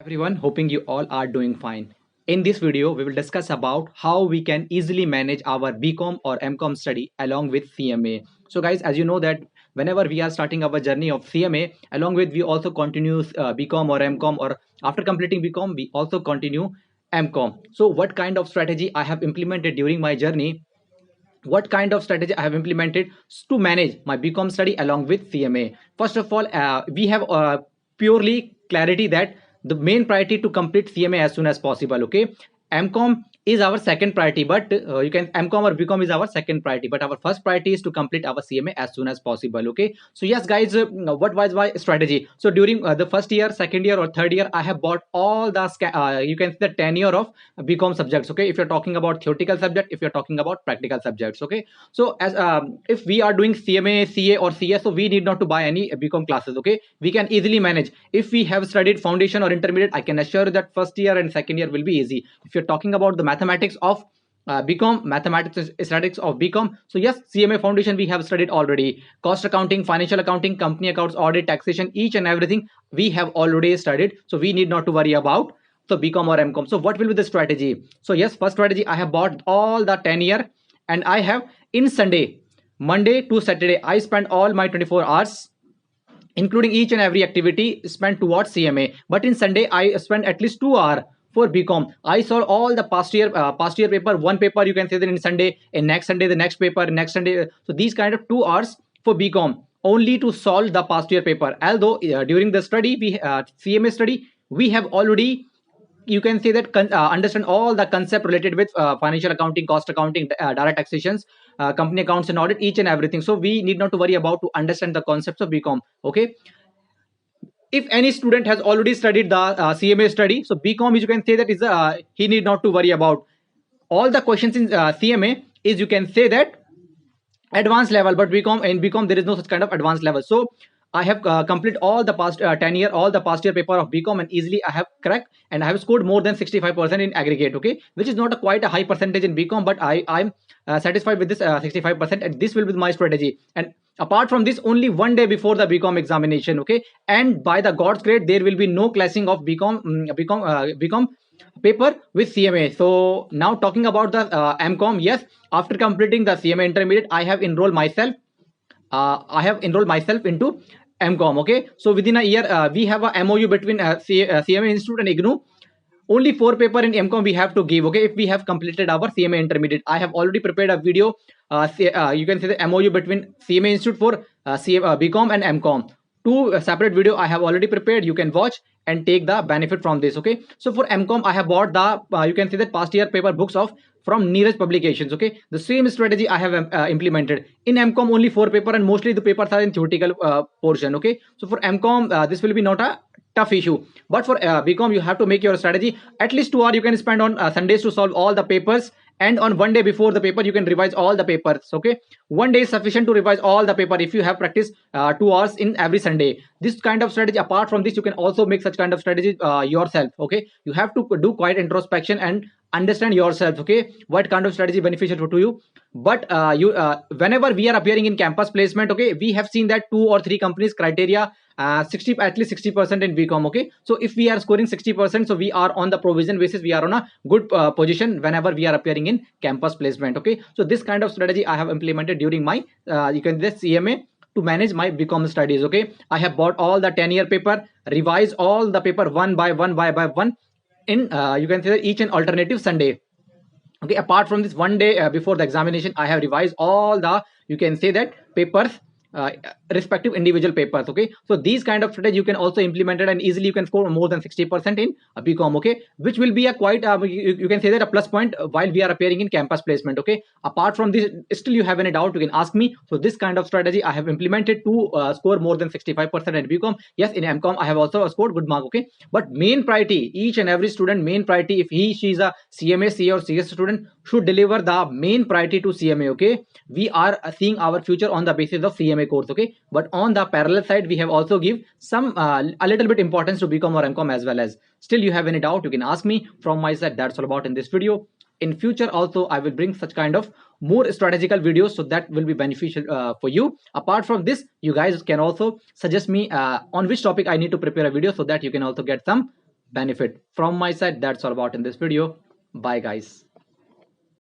Everyone, hoping you all are doing fine. In this video, we will discuss about how we can easily manage our BCom or MCom study along with CMA. So guys, as you know that whenever we are starting our journey of CMA, along with we also continue BCom or MCom, or after completing BCom, we also continue MCom. So what kind of strategy I have implemented during my journey, what kind of strategy I have implemented to manage my BCom study along with CMA. First of all, we have purely clarity that the main priority to complete CMA as soon as possible. Okay, MCom is our second priority, but you can MCom or BCom is our second priority, but our first priority is to complete our CMA as soon as possible. Okay, so yes, guys, what was my strategy? So during the first year, second year, or third year, I have bought all the you can see the tenure of BCom subjects. Okay, if you're talking about theoretical subject, if you're talking about practical subjects. Okay, so as if we are doing CMA, CA, or CS, so we need not to buy any BCom classes. Okay, we can easily manage if we have studied foundation or intermediate. I can assure you that first year and second year will be easy. If you're talking about the mathematics of BCom, mathematics, statistics of BCom. So yes, CMA foundation we have studied already. Cost accounting, financial accounting, company accounts, audit, taxation, each and everything we have already studied. So we need not to worry about so BCom or MCom. So what will be the strategy? So yes, first strategy, I have bought all the 10 year, and I have in Sunday, Monday to Saturday, I spend all my 24 hours including each and every activity spent towards CMA. But in Sunday, I spent at least 2 hours for BCom. I saw all the past year paper, one paper you can say that in Sunday, in next Sunday, the next paper, next Sunday. So these kind of 2 hours for BCom only to solve the past year paper. Although during the study, we CMA study, we have already you can say that understand all the concept related with financial accounting, cost accounting, direct taxations, company accounts and audit, each and everything. So we need not to worry about to understand the concepts of BCom. Okay, if any student has already studied the CMA study, so BCom is, you can say that is he need not to worry about all the questions in CMA is, you can say that, advanced level, but BCom, in BCom there is no such kind of advanced level. So I have completed all the past 10 year, all the past year paper of BCom, and easily I have cracked, and I have scored more than 65% in aggregate. Okay, which is not a quite a high percentage in BCom, but I'm satisfied with this 65%, and this will be my strategy. And apart from this, only one day before the BCom examination, okay, and by the God's grade, there will be no clashing of BCom paper with CMA. So now talking about the MCom, yes, after completing the CMA intermediate, I have enrolled myself into MCom. Okay, so within a year, we have a MOU between CMA Institute and IGNOU. Only 4 paper in MCom we have to give. Okay, if we have completed our CMA intermediate, I have already prepared a video. You can see the MOU between CMA Institute for BCom and MCom. Two separate video I have already prepared. You can watch and take the benefit from this. Okay, so for MCom, I have bought the you can see that past year paper books of from Neeraj Publications. Okay, the same strategy I have implemented in MCom. Only 4 paper, and mostly the papers are in theoretical portion. Okay, so for MCom, this will be not a tough issue, but for BCom, you have to make your strategy. At least 2 hours you can spend on Sundays to solve all the papers, and on one day before the paper you can revise all the papers. Okay, one day is sufficient to revise all the paper if you have practiced 2 hours in every Sunday. This kind of strategy, apart from this, you can also make such kind of strategy yourself. Okay, you have to do quite introspection and understand yourself. Okay, what kind of strategy beneficial to you. But you whenever we are appearing in campus placement, okay, we have seen that 2 or 3 companies criteria 60, at least 60% in BCom. Okay, so if we are scoring 60%, so we are on the provision basis, we are on a good position whenever we are appearing in campus placement. Okay, so this kind of strategy I have implemented during my you can just CMA to manage my BCom studies. Okay, I have bought all the 10 year paper, revise all the paper one by one in you can say that each and alternative Sunday. Okay, apart from this, one day before the examination, I have revised all the, you can say that, papers, uh, respective individual papers. Okay, so these kind of strategy you can also implement it, and easily you can score more than 60% in a BCom. Okay, which will be a quite you can say that a plus point while we are appearing in campus placement. Okay, apart from this, still you have any doubt, you can ask me. So this kind of strategy I have implemented to score more than 65% in BCom. Yes, in MCom I have also scored good mark. Okay, but main priority, each and every student main priority, if she is a CMA, CA or CS student, should deliver the main priority to CMA. Okay, we are seeing our future on the basis of CMA course. Okay, but on the parallel side, we have also give some a little bit importance to BCom or MCom as well. As still you have any doubt, you can ask me. From my side, that's all about in this video. In future also, I will bring such kind of more strategical videos, so that will be beneficial for you. Apart from this, you guys can also suggest me on which topic I need to prepare a video, so that you can also get some benefit. From my side, that's all about in this video. Bye guys.